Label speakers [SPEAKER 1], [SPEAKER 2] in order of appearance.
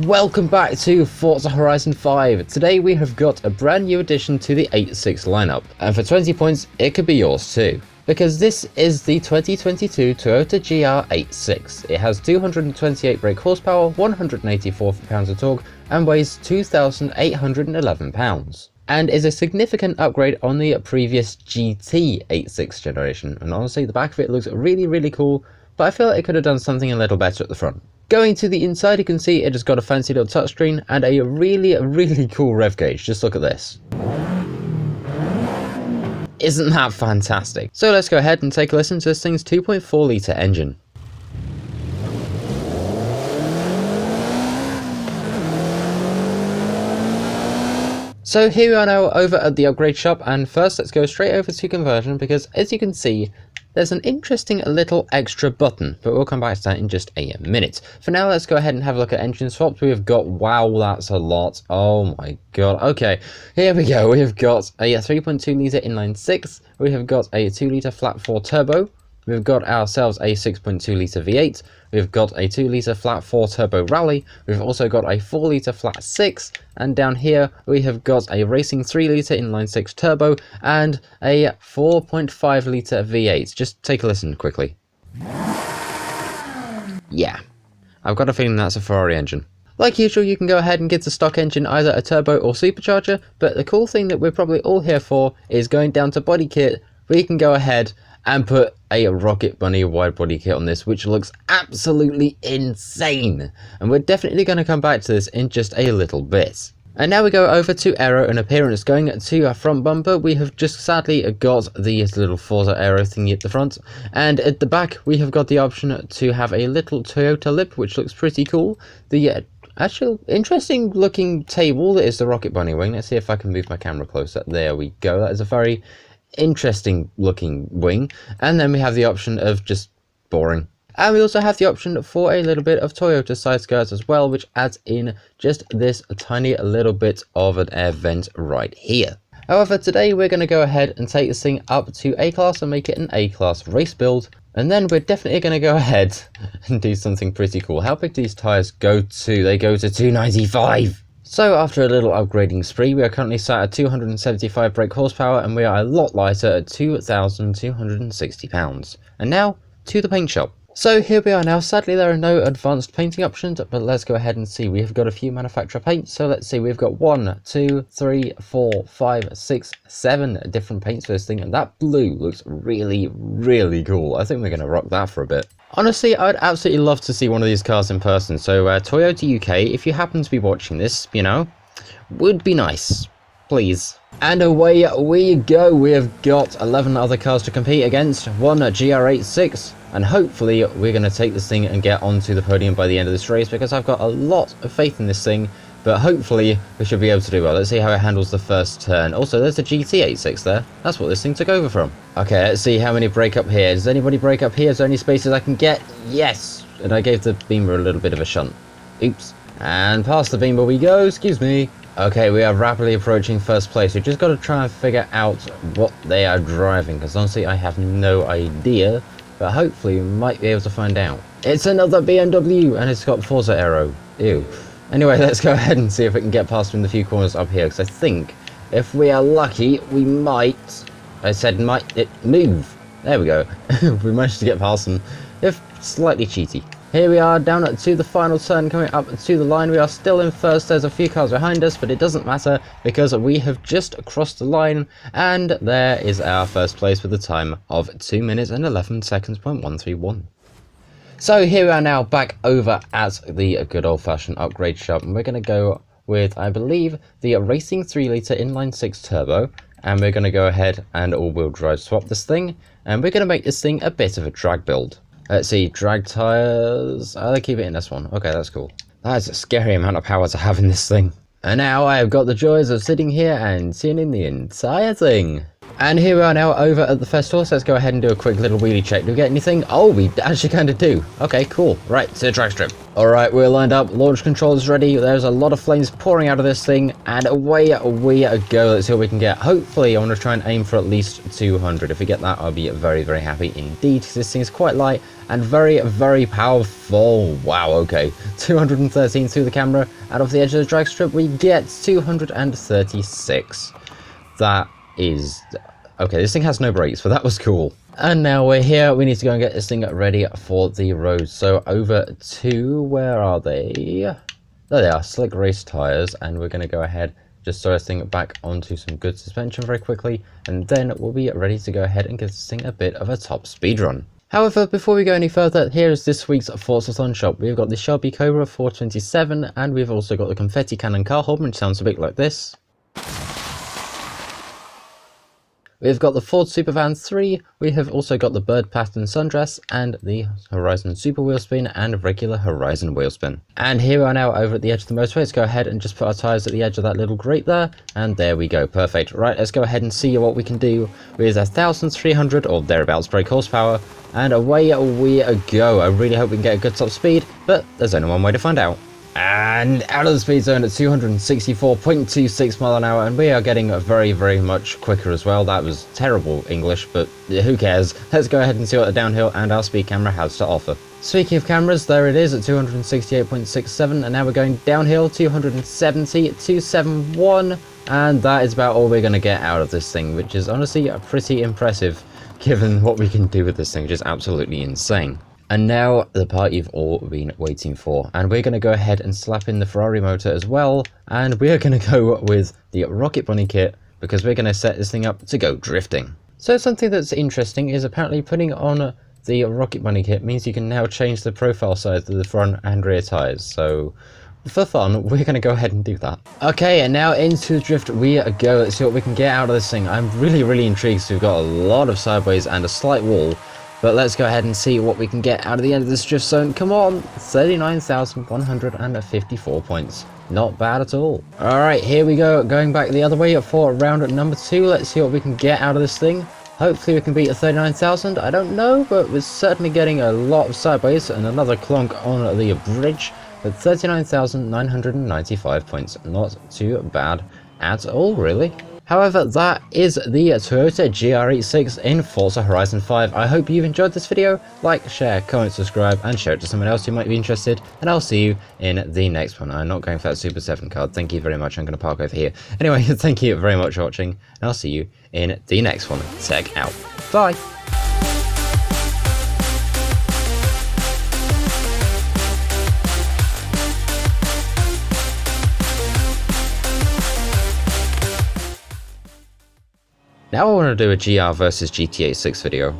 [SPEAKER 1] Welcome back to Forza Horizon 5. Today we have got a brand new addition to the 86 lineup, and for 20 points it could be yours too. Because this is the 2022 Toyota GR86. It has 228 brake horsepower, 184 foot-pounds of torque, and weighs 2,811 pounds. And is a significant upgrade on the previous GT86 generation, and honestly the back of it looks really cool, but I feel like it could have done something a little better at the front. Going to the inside, you can see it has got a fancy little touchscreen and a really cool rev gauge. Just look at this. Isn't that fantastic? So let's go ahead and take a listen to this thing's 2.4 litre engine. So here we are now over at the upgrade shop, and first let's go straight over to conversion, because as you can see there's an interesting little extra button, but we'll come back to that in just a minute. For now, let's go ahead and have a look at engine swaps. We've got, wow, that's a lot. Oh my god. Okay, here we go. We've got a 3.2 litre inline 6. We have got a 2 litre flat 4 turbo. We've got ourselves a 6.2 litre V8. We've got a 2 litre flat 4 turbo rally. We've also got a 4 litre flat 6. And down here we have got a racing 3 litre inline 6 turbo and a 4.5 litre V8. Just take a listen quickly. Yeah, I've got a feeling that's a Ferrari engine. Like usual, you can go ahead and give the stock engine either a turbo or supercharger, but the cool thing that we're probably all here for is going down to body kit. We can go ahead and put a Rocket Bunny wide body kit on this, which looks absolutely insane. And we're definitely going to come back to this in just a little bit. And now we go over to aero and appearance. Going to our front bumper, we have just sadly got the little Forza aero thingy at the front. And at the back, we have got the option to have a little Toyota lip, which looks pretty cool. The actual interesting looking table that is the Rocket Bunny wing. Let's see if I can move my camera closer. There we go. That is a very interesting looking wing. And then we have the option of just boring. And we also have the option for a little bit of Toyota side skirts as well, which adds in just this tiny little bit of an air vent right here. However, today we're going to go ahead and take this thing up to A-Class and make it an A-Class race build. And then we're definitely going to go ahead and do something pretty cool. How big do these tyres go to? They go to 295. So after a little upgrading spree, we are currently sat at 275 brake horsepower, and we are a lot lighter at 2,260 pounds. And now to the paint shop. So here we are now. Sadly there are no advanced painting options, but let's go ahead and see. We have got a few manufacturer paints, so let's see. We've got 1, 2, 3, 4, 5, 6, 7 different paints for this thing, and that blue looks really cool. I think we're going to rock that for a bit. Honestly, I'd absolutely love to see one of these cars in person, so Toyota UK, if you happen to be watching this, you know, would be nice. Please. And away we go. We have got 11 other cars to compete against, one GR86, and hopefully we're going to take this thing and get onto the podium by the end of this race, because I've got a lot of faith in this thing, but hopefully we should be able to do well. Let's see how it handles the first turn. Also, there's a GT86 there. That's what this thing took over from. Okay, let's see how many break up here. Does anybody break up here? Is there any spaces I can get? Yes! And I gave the Beamer a little bit of a shunt. Oops. And past the Beamer we go, excuse me. Okay, we are rapidly approaching first place. We've just got to try and figure out what they are driving, because honestly I have no idea, but hopefully we might be able to find out. It's another BMW, and it's got Forza aero. Ew. Anyway, let's go ahead and see if we can get past them in the few corners up here, because I think if we are lucky, we might... I said might... move. There we go. We managed to get past them, if slightly cheaty. Here we are down to the final turn, coming up to the line. We are still in first. There's a few cars behind us, but it doesn't matter because we have just crossed the line, and there is our first place with a time of 2 minutes and 11 seconds, .131. So here we are now back over at the good old-fashioned upgrade shop, and we're going to go with, I believe, the racing 3 litre inline 6 turbo, and we're going to go ahead and all-wheel drive swap this thing, and we're going to make this thing a bit of a drag build. Let's see, drag tyres. Oh, they keep it in this one. Okay, that's cool. That is a scary amount of power to have in this thing. And now I have got the joys of sitting here and tuning the entire thing. And here we are now over at the festival, so let's go ahead and do a quick little wheelie check. Do we get anything? Oh, we actually kind of do. Okay, cool. Right, to the track strip. Alright, we're lined up, launch control is ready, there's a lot of flames pouring out of this thing, and away we go. Let's see what we can get. Hopefully, I want to try and aim for at least 200. If we get that, I'll be very, very happy indeed, because this thing is quite light and very, very powerful. Wow, okay. 213 through the camera, and off the edge of the drag strip, we get 236. That is... okay, this thing has no brakes, but that was cool. And now we're here, we need to go and get this thing ready for the road. So over to, where are they? There they are, slick race tires, and we're going to go ahead, just throw this thing back onto some good suspension very quickly, and then we'll be ready to go ahead and give this thing a bit of a top speed run. However, before we go any further, here is this week's Forza Horizon shop. We've got the Shelby Cobra 427, and we've also got the confetti cannon car hub, which sounds a bit like this. We've got the Ford Supervan 3, we have also got the bird pattern sundress, and the Horizon Super Wheelspin and regular Horizon Wheelspin. And here we are now over at the edge of the motorway. Let's go ahead and just put our tyres at the edge of that little grate there, and there we go, perfect. Right, let's go ahead and see what we can do with 1,300 or thereabouts brake horsepower, and away we go. I really hope we can get a good top speed, but there's only one way to find out. And out of the speed zone at 264.26 mile an hour, and we are getting very, very much quicker as well. That was terrible English, but who cares? Let's go ahead and see what the downhill and our speed camera has to offer. Speaking of cameras, there it is at 268.67, and now we're going downhill, 270.271, and that is about all we're going to get out of this thing, which is honestly pretty impressive, given what we can do with this thing, which is absolutely insane. And now the part you've all been waiting for, and we're going to go ahead and slap in the Ferrari motor as well, and we are going to go with the Rocket Bunny kit, because we're going to set this thing up to go drifting. So something that's interesting is apparently putting on the Rocket Bunny kit means you can now change the profile size of the front and rear tyres, so for fun, we're going to go ahead and do that. Okay, and now into the drift we go. Let's see what we can get out of this thing. I'm really intrigued, so we've got a lot of sideways and a slight wall. But let's go ahead and see what we can get out of the end of this drift zone. Come on, 39,154 points. Not bad at all. Alright, here we go, going back the other way for round number 2. Let's see what we can get out of this thing. Hopefully we can beat a 39,000, I don't know, but we're certainly getting a lot of sideways and another clonk on the bridge. But 39,995 points, not too bad at all, really. However, that is the Toyota GR86 in Forza Horizon 5. I hope you've enjoyed this video. Like, share, comment, subscribe, and share it to someone else who might be interested. And I'll see you in the next one. I'm not going for that Super 7 card. Thank you very much. I'm going to park over here. Anyway, thank you very much for watching. And I'll see you in the next one. Tech out. Bye. Now I want to do a GR versus GT86 video.